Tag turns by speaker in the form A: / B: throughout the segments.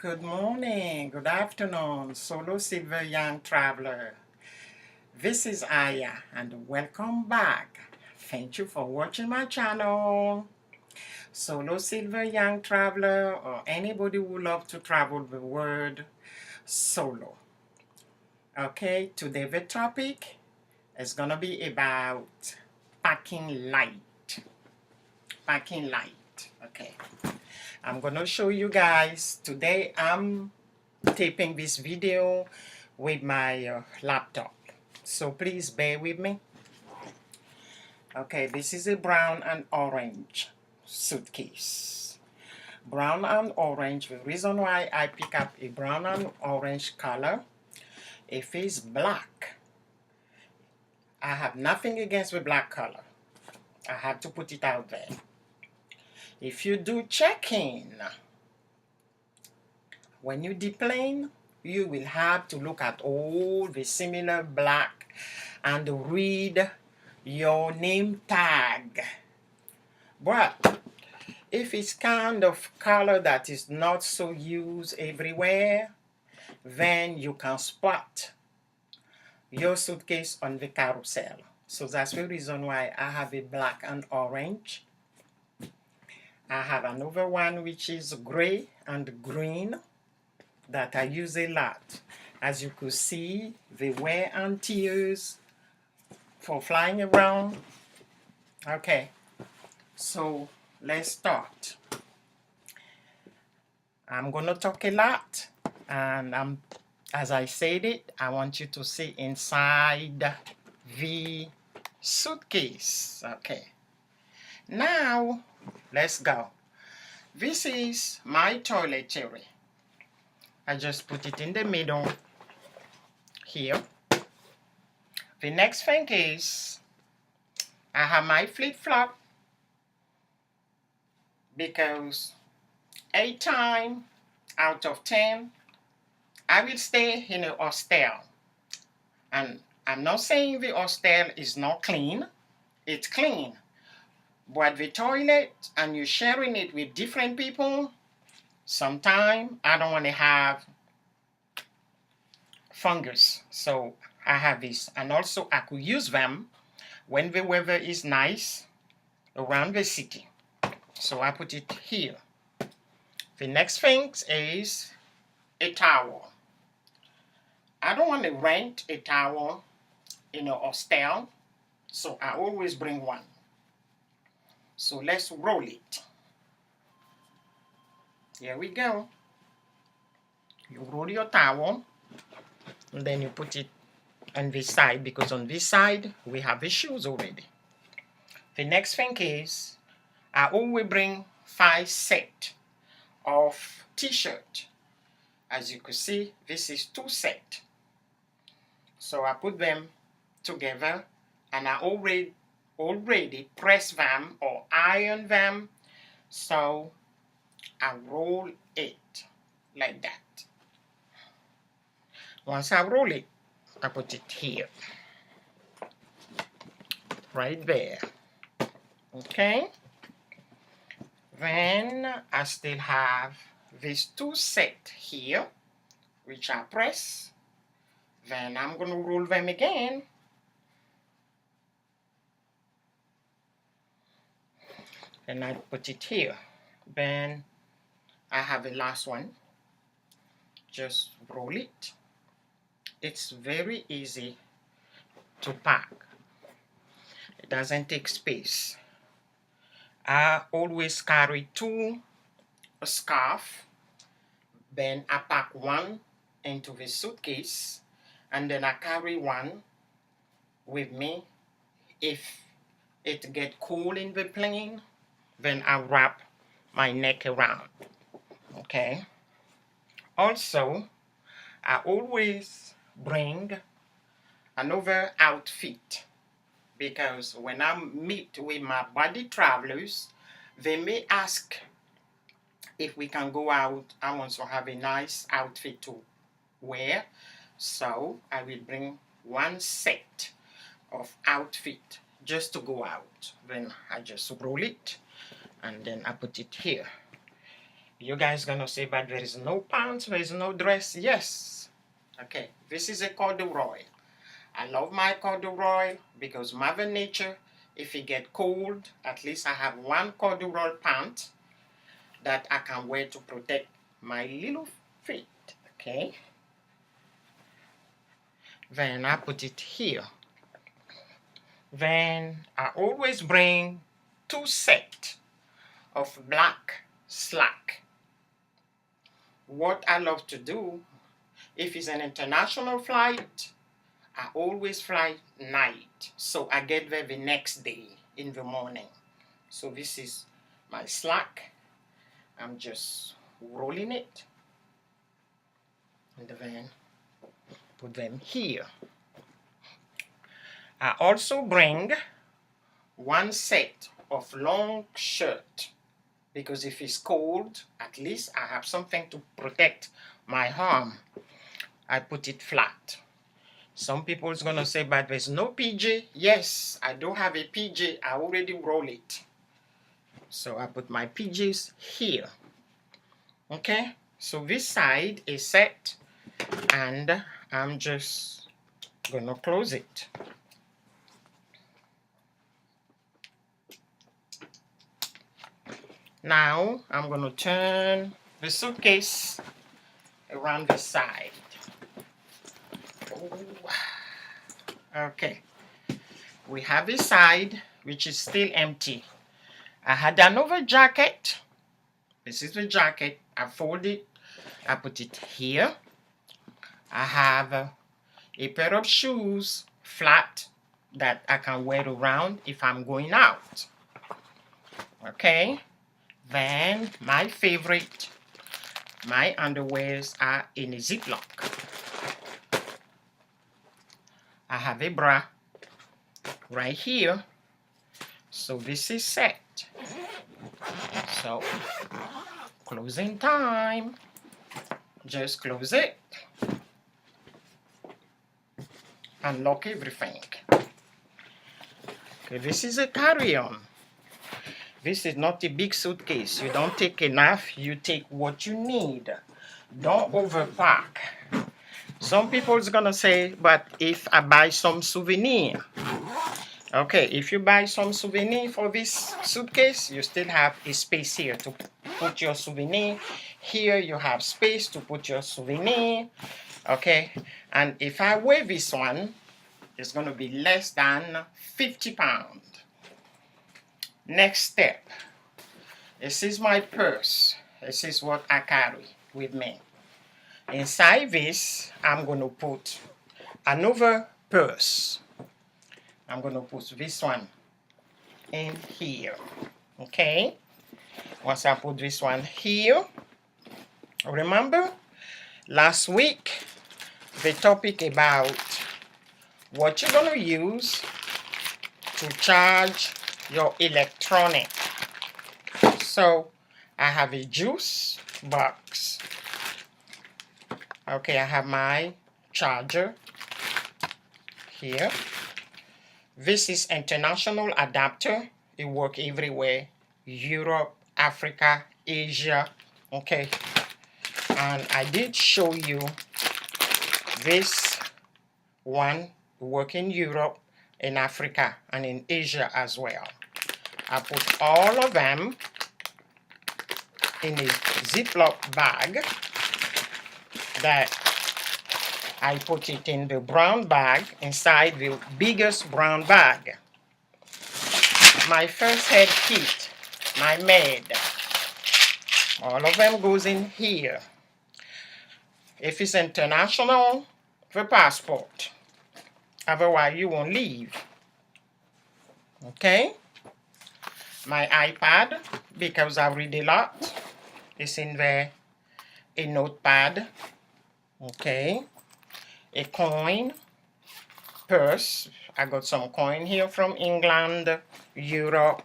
A: Good morning, good afternoon, solo silver young traveler. This is Aya and welcome back. Thank you for watching my channel. Solo silver young traveler or anybody who loves to travel the world solo. Okay, today the topic is gonna be about packing light. Packing light. Okay. I'm gonna show you guys today. I'm taping this video with my laptop, so please bear with me. Okay, this is a brown and orange suitcase. Brown and orange. The reason why I pick up a brown and orange color, if it's black, I have nothing against the black color. I have to put it out there. If you do check-in, when you deplane, you will have to look at all the similar black and read your name tag. But if it's kind of color that is not so used everywhere, then you can spot your suitcase on the carousel. So that's the reason why I have a black and orange. I have another one which is gray and green that I use a lot. As you could see, the wear and tears for flying around. Okay, so let's start. I'm gonna talk a lot, and as I said it, I want you to see inside the suitcase. Okay, now let's go. This is my toiletry. I just put it in the middle here. The next thing is I have my flip-flop, because 8 times out of 10 I will stay in a hostel. And I'm not saying the hostel is not clean. It's clean. But the toilet, and you're sharing it with different people, sometimes I don't want to have fungus. So I have this. And also I could use them when the weather is nice around the city. So I put it here. The next thing is a towel. I don't want to rent a towel in a hostel, so I always bring one. So let's roll it. Here we go. You roll your towel, and then you put it on this side, because on this side we have the shoes already. The next thing is I always bring 5 sets of t-shirt. As you can see, this is 2 sets. So I put them together, and I already press them or iron them. So I roll it like that. Once I roll it, I put it here, right there. Okay. Then I still have these 2 sets here, which I press. Then I'm going to roll them again. And I put it here. Then I have the last one. Just roll it. It's very easy to pack. It doesn't take space. I always carry 2 scarves. Then I pack one into the suitcase, and then I carry one with me. If it gets cold in the plane, then I wrap my neck around. Okay. Also, I always bring another outfit, because when I meet with my buddy travelers, they may ask if we can go out. I want to have a nice outfit to wear, so I will bring 1 set of outfit just to go out. Then I just roll it, and then I put it here. You guys gonna say, but there is no pants, there is no dress. Yes. Okay, this is a corduroy. I love my corduroy because Mother Nature, if it get cold, at least I have one corduroy pant that I can wear to protect my little feet. Okay. Then I put it here. Then I always bring 2 sets of black slack. What I love to do, if it's an international flight, I always fly night. So I get there the next day in the morning. So this is my slack. I'm just rolling it. And then put them here. I also bring 1 set of long shirt because if it's cold, at least I have something to protect my arm. I put it flat. Some people is gonna say, but there's no PJ. Yes, I do have a PJ. I already roll it. So I put my PJs here. Okay, so this side is set and I'm just gonna close it. Now I'm gonna turn the suitcase around the side. Okay, we have a side which is still empty. I had another jacket. This is the jacket. I fold it. I put it here. I have a pair of shoes, flat, that I can wear around if I'm going out. Okay. Then my favorite, my underwears are in a Ziploc. I have a bra right here. So this is set. So closing time. Just close it. Unlock everything. Okay, this is a carry-on. This is not a big suitcase. You don't take enough, you take what you need. Don't overpack. Some people's gonna say, but if I buy some souvenir. Okay, if you buy some souvenir for this suitcase, you still have a space here to put your souvenir. Here you have space to put your souvenir. Okay, and if I weigh this one, it's gonna be less than 50 pounds. Next step, this is my purse. This is what I carry with me. Inside this, I'm going to put another purse. I'm going to put this one in here. Okay? Once I put this one here, remember last week the topic about what you're going to use to charge your electronic. So I have a juice box. Okay, I have my charger here. This is international adapter. It works everywhere. Europe, Africa, Asia. Okay. And I did show you this one work in Europe, in Africa, and in Asia as well. I put all of them in a Ziploc bag that I put it in the brown bag inside the biggest brown bag. My first aid kit, my maid, all of them goes in here. If it's international, the passport. Otherwise, you won't leave. Okay? My iPad, because I read a lot, is in there. A notepad. Okay? A coin. Purse. I got some coin here from England, Europe.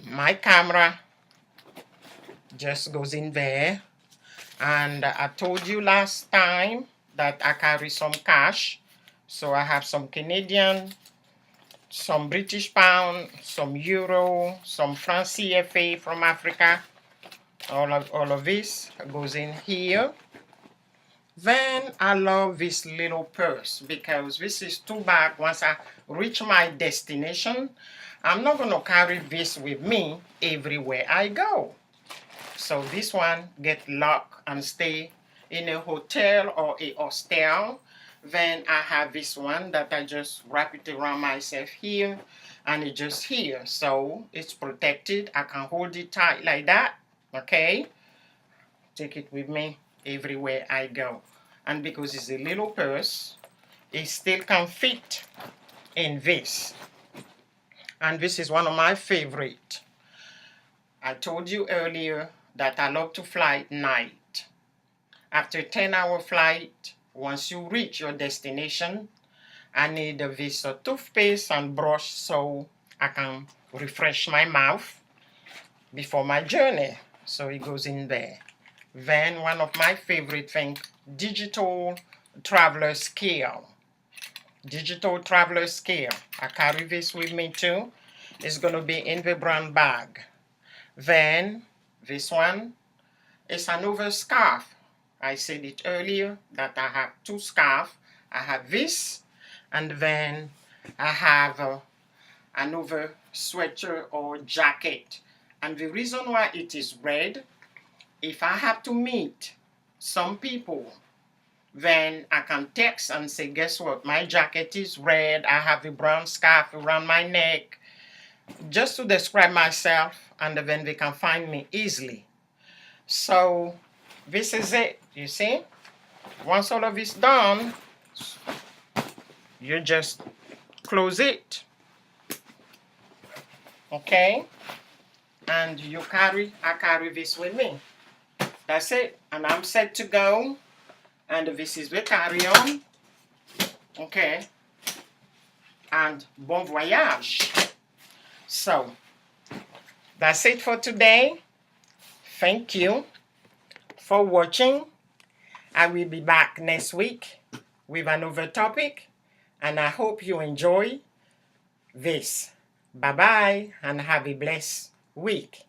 A: My camera just goes in there. And I told you last time that I carry some cash. So I have some Canadian, some British pound, some euro, some franc CFA from Africa. All of this goes in here. Then I love this little purse because this is too bad. Once I reach my destination, I'm not going to carry this with me everywhere I go. So this one get locked and stay in a hotel or a hostel. Then I have this one that I just wrap it around myself here, and it's just here. So it's protected. I can hold it tight like that. Okay? Take it with me everywhere I go. And because it's a little purse, it still can fit in this. And this is one of my favorite. I told you earlier that I love to fly at night. After a 10-hour flight, once you reach your destination, I need this toothpaste and brush so I can refresh my mouth before my journey. So it goes in there. Then one of my favorite things, digital traveler scale. Digital traveler scale. I carry this with me too. It's going to be in the brown bag. Then this one is another scarf. I said it earlier that I have two scarves. I have this, and then I have another sweater or jacket. And the reason why it is red, if I have to meet some people, then I can text and say, guess what, my jacket is red, I have a brown scarf around my neck, just to describe myself, and then they can find me easily. So this is it, you see. Once all of this done, you just close it, okay, and I carry this with me. That's it, and I'm set to go. And this is the carry-on, okay, and bon voyage. So that's it for today. Thank you for watching. I will be back next week with another topic, and I hope you enjoy this. Bye-bye, and have a blessed week.